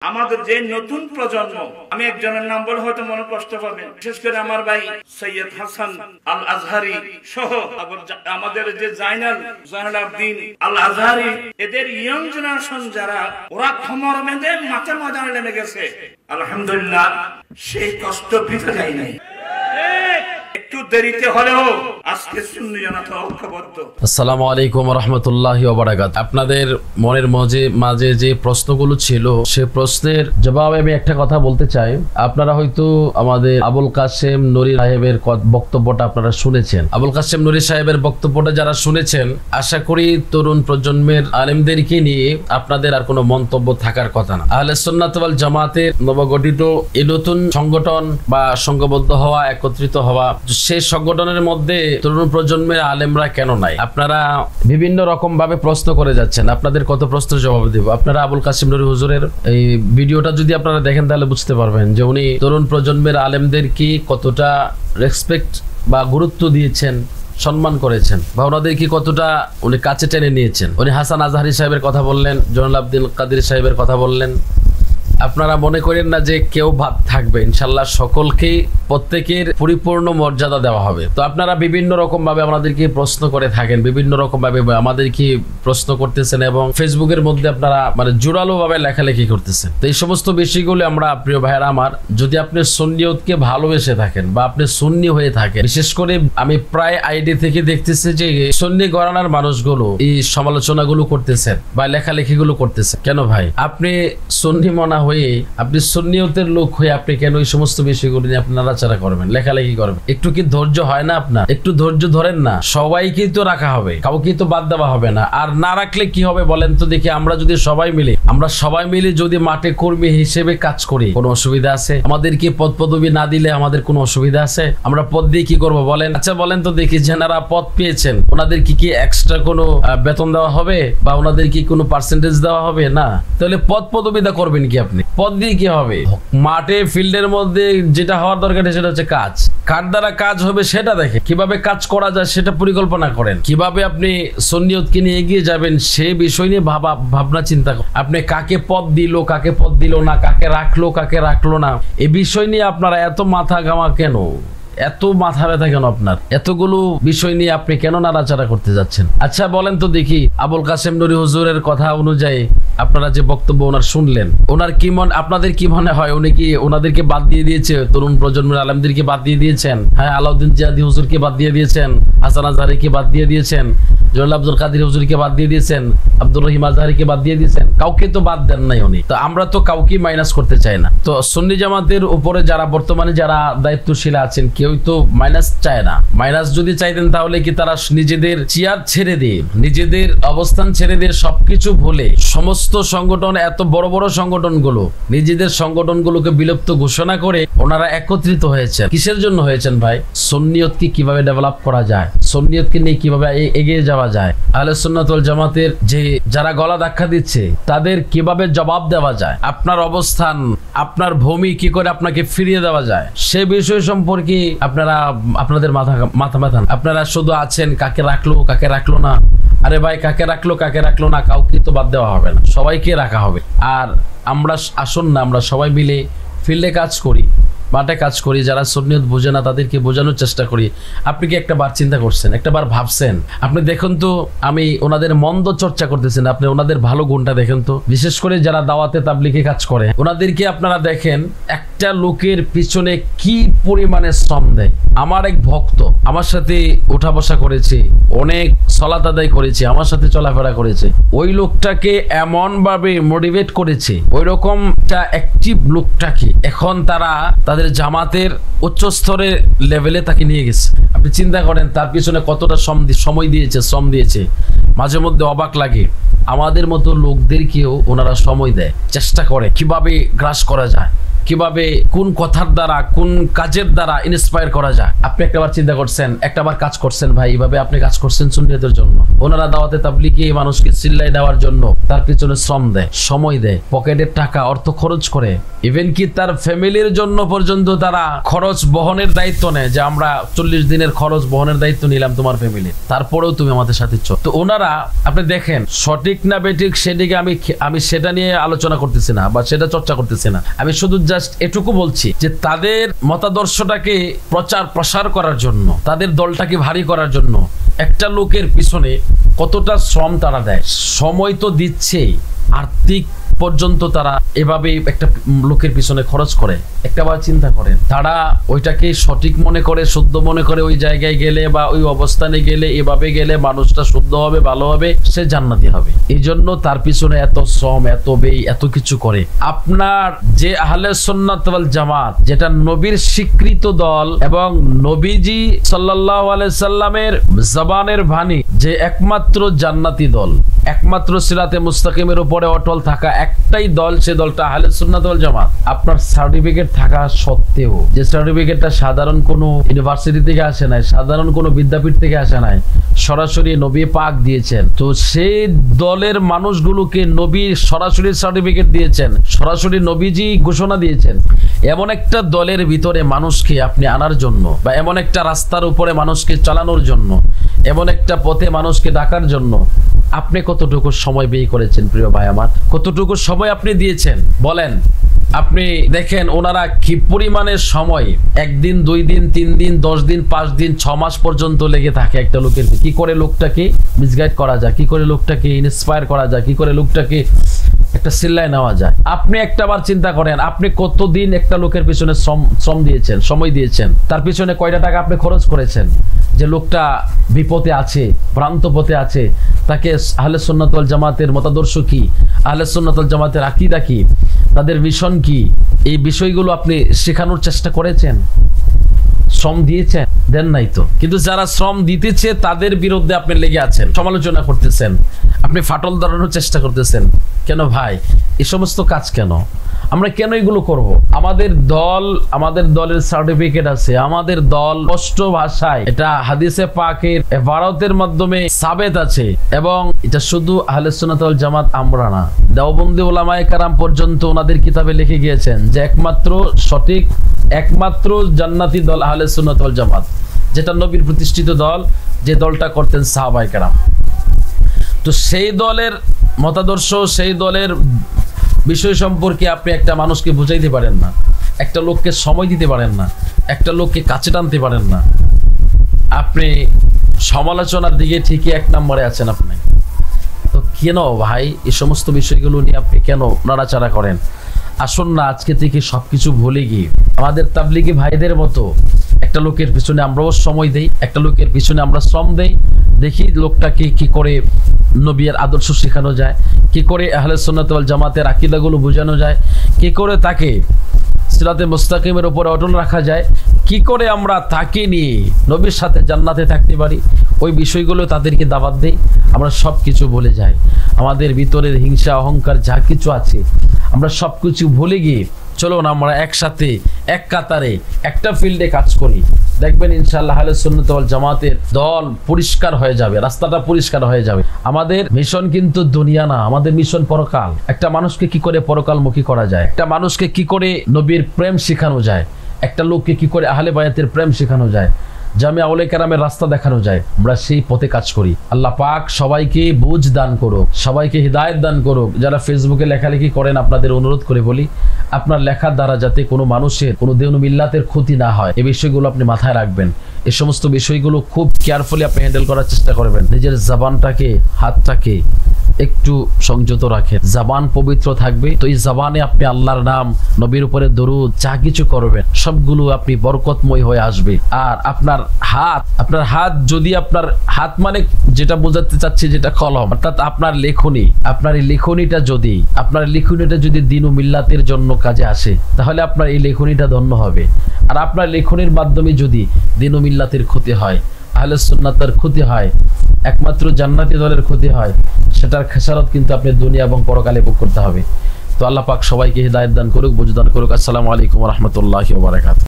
আমাদের যে নতুন প্রজন্ম, আমি একজনের নাম বলে হয়তো মনে কষ্ট পাবেন, বিশেষ করে আমার ভাই সৈয়দ হাসান আল আজহারি সহ আমাদের যে জাইনাল আবদিন আল আজহারি, এদের ইয়ং জেনারেশন যারা, ওরা খমর বেঁধে মাঠে ময়দানে নেমে গেছে। আলহামদুলিল্লাহ, সেই কষ্ট বৃথা যায় নাই। একটু দেরিতে হলেও আজকে সুন্নি জনতা ঐক্যবদ্ধ। আসসালামু আলাইকুম ওয়া রাহমাতুল্লাহি ওয়া বারাকাতুহু। আপনাদের মনের মাঝে যে প্রশ্নগুলো ছিল, সে প্রশ্নের জবাবে আমি একটা কথা বলতে চাই। আপনারা হয়তো আমাদের আবুল কাশেম নুরী সাহেবের বক্তব্যটা আপনারা শুনেছেন। আবুল কাশেম নুরী সাহেবের বক্তব্যটা যারা শুনেছেন, আশা করি তরুণ প্রজন্মের আলেমদেরকে নিয়ে আপনাদের আর কোনো মন্তব্য থাকার কথা না। আহলে সুন্নাত ওয়াল জামাতের নবগঠিত এই নতুন সংগঠন বা সংঘবদ্ধ হওয়া, একত্রিত হওয়া, সেই সংগঠনের মধ্যে তরুণ প্রজন্মের আলেমরা কেন নাই? আপনারা বিভিন্ন রকম ভাবে প্রশ্ন করে যাচ্ছেন। আপনাদের কত প্রশ্নের জবাব দিব। আপনারা আবুল কাশেম নুরী হুজুরের এই ভিডিওটা যদি আপনারা দেখেন, তাহলে বুঝতে পারবেন যে উনি তরুণ প্রজন্মের আলেমদের কি কতটা রেসপেক্ট বা গুরুত্ব দিয়েছেন, সম্মান করেছেন, বা ওনাদের কি কতটা উনি কাছে টেনে নিয়েছেন। উনি হাসান আজহারি সাহেবের কথা বললেন, জয়নুল আবদিন কাদের সাহেবের কথা বললেন। আপনারা মনে করেন না যে কেউ ভাত থাকবে, ইনশাল্লাহ সকলকে প্রত্যেকের পরিপূর্ণ মর্যাদা দেওয়া হবে। তো আপনারা বিভিন্ন রকম ভাবে আমাদেরকে প্রশ্ন করে থাকেন, বিভিন্ন রকম ভাবে আমাদেরকে প্রশ্ন করতেছেন এবং ফেসবুকের মধ্যে আপনারা মানে জোরালো ভাবে লেখালেখি করতেছেন। তো এই সমস্ত বিষয়গুলো আমরা, প্রিয় ভাইয়েরা আমার, যদি আপনি সুন্নিয়তকে ভালোবেসে থাকেন বা আপনি সুন্নি হয়ে থাকেন, বিশেষ করে আমি প্রায় আইডি থেকে দেখতেছি যে সুন্নি ঘরানার মানুষগুলো এই সমালোচনাগুলো করতেছেন বা লেখালেখিগুলো করতেছেন। কেন ভাই, আপনি সুন্নি মনা হয়ে, আপনি সুন্নিয়তের লোক হয়ে আপনি কেন এই সমস্ত বিষয়গুলো নিয়ে আপনি নাড়াচাড়া করবেন, লেখালেখি করবেন? একটু কি ধৈর্য হয় না আপনার? একটু ধৈর্য ধরেন না। সবাইকে তো রাখা হবে, কাউকে তো বাদ দেওয়া হবে না। আর না রাখলে কি হবে বলেন তো দেখি? আমরা যদি সবাই মিলে যদি মাঠে কর্মী হিসেবে কাজ করি, কোনো অসুবিধা আছে? আমাদেরকে পদ পদবি না দিলে আমাদের কোনো অসুবিধা আছে? আমরা পদ দিয়ে কি করবো বলেন? আচ্ছা বলেন তো দেখি, যারা পদ পেয়েছেন ওনাদের কি এক্সট্রা কোনো বেতন দেওয়া হবে বা ওনাদের কি কোনো পার্সেন্টেজ দেওয়া হবে? না। তাহলে পদ পদবিটা করবেন কি আপনি? পদ দিয়ে কি হবে? মাঠে ফিল্ডের মধ্যে যেটা হওয়ার দরকার সেটা হচ্ছে কাজ। কার দ্বারা কাজ হবে সেটা দেখে, কিভাবে কাজ করা যায় সেটা পরিকল্পনা করেন। কিভাবে আপনি সুন্নিয়তকে নিয়ে এগিয়ে যাবেন সে বিষয় নিয়ে ভাবনা চিন্তা করেন। আপনি কাকে পদ দিল, কাকে পদ দিল না, কাকে রাখলো না, এই বিষয় নিয়ে আপনারা এত মাথা ঘামা কেন? এত মাথা ব্যথা কেন আপনার? এতগুলো বিষয় নিয়ে আপনি কেন নাড়াচাড়া করতে যাচ্ছেন? আচ্ছা বলেন তো দেখি, আবুল কাশেম নুরী হুজুরের কথা অনুযায়ী আপনারা যে বক্তব্য ওনার শুনলেন, ওনার কি আপনাদের কি মনে হয়? উনি কি ওনাদেরকে বাদ দিয়ে দিয়েছে? তরুণ প্রজন্মের আলেমদেরকে বাদ দিয়ে দিয়েছেন? হ্যাঁ, আলাউদ্দিন জিয়াদি হুজুরকে বাদ দিয়ে দিয়েছেন, হাসান আজহারিকে বাদ দিয়ে দিয়েছেন, জয়নুল আব্দুল কাদের হুজুরকে বাদ দিয়ে দিয়েছেন, আব্দুর রহিম আজহারিকে বাদ দিয়ে দিয়েছেন। কাউকে তো বাদ দেন নাই উনি। তো আমরা তো কাউকে মাইনাস করতে চাই না। তো সুন্নি জামাতের উপরে যারা বর্তমানে যারা দায়িত্বশীল আছেন, কেউ তো মাইনাস চায় না। মাইনাস যদি চাইতেন তাহলে কি তারা নিজেদের চেয়ার ছেড়ে দিয়ে, নিজেদের অবস্থান ছেড়ে দিয়ে, সবকিছু ভুলে সমস্ত সংগঠন, এত বড় বড় সংগঠনগুলো, নিজেদের সংগঠনগুলোকে বিলুপ্ত ঘোষণা করে ওনারা একত্রিত হয়েছেন। কিসের জন্য হয়েছেন ভাই? সুন্নিয়তকে কিভাবে ডেভেলপ করা যায়, সুন্নিয়তকে নিয়ে কিভাবে এগিয়ে যাওয়া যায়, আহলে সুন্নাত ওয়াল জামাতের যে যারা গলা ধাক্কা দিচ্ছে তাদের কিভাবে জবাব দেওয়া যায়, আপনার অবস্থান, আপনার ভূমি কি করে আপনাকে ফিরিয়ে দেওয়া যায়, সে বিষয় সম্পর্কে আপনাদের মাথা ব্যথা। আপনারা শুধু আছেন কাকে রাখলো না। আরে ভাই, কাকে রাখলো না, কাউকে তো বাদ দেওয়া হবে না, সবাইকে রাখা হবে। আর আমরা আসুন না, আমরা সবাই মিলে ফিল্ডে কাজ করি, মাঠে কাজ করি। যারা সুন্নিয়ত বোঝে না তাদেরকে বোঝানোর চেষ্টা করি। আপনি কি একটা বার চিন্তা করছেন, একটা বার ভাবছেন? আপনি দেখুন তো, আমি ওনাদের মন্দ চর্চা করতেছেন, আপনি ওনাদের ভালো গুণটা দেখেন তো। বিশেষ করে যারা দাওয়াতে তাবলীগে কাজ করে, ওনাদেরকে আপনারা দেখেন একটা লোকের পিছনে কি পরিমাণে শ্রম দেয়। আমার এক ভক্ত আমার সাথে উঠা বসা করেছে, অনেক সালাত আদায় করেছে, আমার সাথে চলাফেরা করেছে। ওই লোকটাকে এমন ভাবে মোটিভেট করেছে, ওই রকমটা অ্যাক্টিভ লোকটাকে এখন তাদের জামাতের উচ্চ স্তরের লেভেলে তাকে নিয়ে গেছে। আপনি চিন্তা করেন তার পিছনে কতটা সময় দিয়েছে, শ্রম দিয়েছে। মাঝে মধ্যে অবাক লাগে, আমাদের মতো লোকদেরকেও ওনারা সময় দেয়, চেষ্টা করে কিভাবে গ্রাস করা যায়, কিভাবে কোন কথার দ্বারা কোন কাজের দ্বারা ইন্সপায়ার করা যায়। আপনি একটাবার চিন্তা করছেন, একটাবার কাজ করছেন ভাই, এইভাবে আপনি কাজ করছেন সুন্নিয়তের জন্য। ওনারা দাওয়াতে তাবলীগে মানুষকে চিল্লাই দেওয়ার জন্য তার পিছনে শ্রম দেয়, সময় দেয়, পকেটের টাকা অর্থ খরচ করে, ইভেন কি তার ফ্যামিলির জন্য পর্যন্ত তারা খরচ বহনের দায়িত্ব নেয়, যে আমরা 40 দিনের খরচ বহনের দায়িত্ব নিলাম তোমার ফ্যামিলি, তারপরেও তুমি আমাদের সাথে চল। তো ওনারা আপনি দেখেন সঠিক না বেঠিক সেদিকে আমি সেটা নিয়ে আলোচনা করতেছি না বা সেটা চর্চা করতেছি না। আমি শুধু জাস্ট এটুকু বলছি যে তাদের মতাদর্শটাকে প্রসার করার জন্য, তাদের দলটাকে ভারী করার জন্য একটা লোকের পিছনে কতটা শ্রম তারা দেয়, সময় তো দিচ্ছেই, আর্থিক পর্যন্ত তারা এভাবে একটা লোকের পিছনে খরচ করে। একটাবার চিন্তা করেন, তারা ওইটাকে সঠিক মনে করে, শুদ্ধ মনে করে ওই জায়গায় গেলে বা ওই অবস্থানে গেলে, এভাবে গেলে মানুষটা শুদ্ধ হবে, ভালো হবে, সে জান্নাতি হবে। এই জন্য তার পিছনে এত শ্রম, এত ব্যয়, এত কিছু করে। আপনার যে আহলে সুন্নাত ওয়াল জামাত, যেটা নবীর স্বীকৃত দল এবং নবীজি সাল্লাল্লাহু আলাইহি সাল্লামের জবানের বাণী, যে একমাত্র জান্নাতি দল, একমাত্র সিরাতে মুস্তাকিমের উপরে অটল থাকা একটাই দল, সে দলটা আহলে সুন্নাত ওয়াল জামাত। আপনার সার্টিফিকেট থাকা সত্ত্বেও, যে সার্টিফিকেটটা সাধারণ কোনো ইউনিভার্সিটি থেকে আসে নাই, সাধারণ কোনো বিদ্যাপীঠ থেকে আসে নাই, সরাসরি নবী পাক দিয়েছেন। তো সেই দলের মানুষগুলোকে নবী সরাসরি সার্টিফিকেট দিয়েছেন, সরাসরি নবীজি ঘোষণা দিয়েছেন। এমন একটা দলের ভিতরে মানুষকে আপনি আনার জন্য, বা এমন একটা রাস্তার উপরে মানুষকে চালানোর জন্য, এমন একটা পথে মানুষকে ডাকার জন্য আপনি কতটুকু সময় ব্যয় করেছেন প্রিয় ভাই আমার? কতটুকু সময় আপনি দিয়েছেন বলেন? আপনি দেখেন ওনারা কি পরিমাণের সময়, 1 দিন 2 দিন 3 দিন 10 দিন 5 দিন 6 মাস পর্যন্ত লেগে থাকে একটা লোকের। কি করে লোকটাকে মিসগাইড করা যায়, কি করে লোকটাকে ইন্সপায়ার করা যায়, কি করে লোকটাকে একটা সিল্লায় নেওয়া যায়। আপনি একটাবার চিন্তা করেন, আপনি কতদিন একটা লোকের পিছনে শ্রম দিয়েছেন, সময় দিয়েছেন, তার পিছনে কয়টা টাকা আপনি খরচ করেছেন, যে লোকটা বিপদে আছে, ভ্রান্ত পথে আছে, তাকে আহলে সুন্নাত ওয়াল জামাতের মতাদর্শ কি, আহলে সুন্নাত ওয়াল জামাতের আকীদা কি, তাদের মিশন কি, এই বিষয়গুলো আপনি শেখানোর চেষ্টা করেছেন? শ্রম দিয়েছেন? দেন নাই তো। কিন্তু যারা শ্রম দিতেছে তাদের বিরুদ্ধে আপনি লেগে আছেন, সমালোচনা করতেছেন, আপনি ফাটল ধরানোর চেষ্টা করতেছেন। কেন ভাই এই সমস্ত কাজ কেন? আমরা কেন এগুলো করব? আমাদের দলের সার্টিফিকেট আছে, আমাদের দল স্পষ্ট ভাষায় এটা হাদিসে পাকের ইবারতের মাধ্যমে সাবেত আছে, এবং এটা শুধু আহলে সুন্নাত ওয়াল জামাত আমরা না, দেওবন্দি উলামায়ে কেরাম পর্যন্ত ওনাদের কিতাবে লিখে গিয়েছেন যে একমাত্র সঠিক, একমাত্র জান্নাতি দল আহলে সুন্নাত ওয়াল জামাত, যেটা নবীর প্রতিষ্ঠিত দল, যে দলটা করতেন সাহাবায়ে কেরাম। তো সেই দলের মতাদর্শ, সেই দলের বিষয় সম্পর্কে আপনি একটা মানুষকে বুঝাইতে পারেন না, একটা লোককে সময় দিতে পারেন না, একটা লোককে কাছে টানতে পারেন না, আপনি সমালোচনার দিকে ঠিকই 1 নম্বরে আছেন আপনি। তো কেন ভাই এই সমস্ত বিষয়গুলো নিয়ে আপনি কেন নাড়াচাড়া করেন? আসুন না আজকে থেকে সবকিছু ভুলে গিয়ে আমাদের তাবলীগী ভাইদের মতো একটা লোকের পিছনে আমরাও সময় দেই, একটা লোকের পিছনে আমরা শ্রম দেই, দেখি লোকটাকে কি করে নবীর আদর্শ শেখানো যায়, কি করে আহলে সুন্নাত ওয়াল জামাতের আকীদাগুলো বোঝানো যায়, কি করে তাকে সিরাতে মুস্তাকিমের উপরে অটল রাখা যায়, কি করে আমরা তাকে নিয়ে নবীর সাথে জান্নাতে থাকতে পারি, ওই বিষয়গুলো তাদেরকে দাওয়াত দেই। আমরা সব কিছু ভুলে যাই, আমাদের ভিতরের হিংসা অহংকার যা কিছু আছে আমরা সব কিছু ভুলে গিয়ে চলুন আমরা একসাথে এক কাতারে একটা ফিল্ডে কাজ করি। দেখবেন ইনশাআল্লাহ আহলে সুন্নাত ওয়াল জামাতের দল পরিষ্কার হয়ে যাবে, রাস্তাটা পরিষ্কার হয়ে যাবে। আমাদের মিশন কিন্তু দুনিয়া না, আমাদের মিশন পরকাল। একটা মানুষকে কি করে পরকালমুখী করা যায়, একটা মানুষকে কি করে নবীর প্রেম শেখানো যায়, একটা লোককে কি করে আহলে বায়াতের প্রেম শেখানো যায়, জামিয়া উলামায়ে কেরামের রাস্তা দেখানো যায়, আমরা সেই পথে কাজ করি। আল্লাহ পাক সবাইকে বুঝ দান করুক, সবাইকে হিদায়াত দান করুক। যারা ফেসবুকে লেখালেখি করেন আপনাদের অনুরোধ করে বলি, আপনার লেখার দ্বারা যাতে কোনো মানুষের, কোনো দিন মিল্লাতের ক্ষতি না হয়, এই বিষয়গুলো আপনি মাথায় রাখবেন। এই সমস্ত বিষয়গুলো খুব কেয়ারফুলি আপনি হ্যান্ডেল করার চেষ্টা করবেন। নিজের জবানটাকে, হাতটাকে একটু সংযত রাখেন। জবান পবিত্র থাকবে তো এই জবানে আপনি আল্লাহর নাম, নবীর উপরে দরুদ, যা কিছু করবেন সবগুলো আপনি বরকতময় হয়ে আসবে। আর আপনার হাত যদি, আপনার হাত মানে যেটা বোঝাতে চাচ্ছি, যেটা কলম, অর্থাৎ আপনার লেখনী, আপনার এই লেখনীটা যদি দিন ও মিল্লাতের জন্য কাজে আসে, তাহলে আপনার এই লেখনীটা ধন্য হবে। আর আপনার লেখনীর মাধ্যমে যদি দিন ও মিল্লাতের ক্ষতি হয়, আহলে সুন্নাতের ক্ষতি হয়, একমাত্র জান্নাতি দলের ক্ষতি হয়, সেটার খেসারত কিন্তু আপনি দুনিয়া এবং পরকালে ভোগ করতে হবে। তো আল্লাহ পাক সবাইকে হিদায়াত দান করুক, বুঝদান করুক। আসসালামু আলাইকুম ওয়া রাহমাতুল্লাহি ওয়া বারাকাতুহু।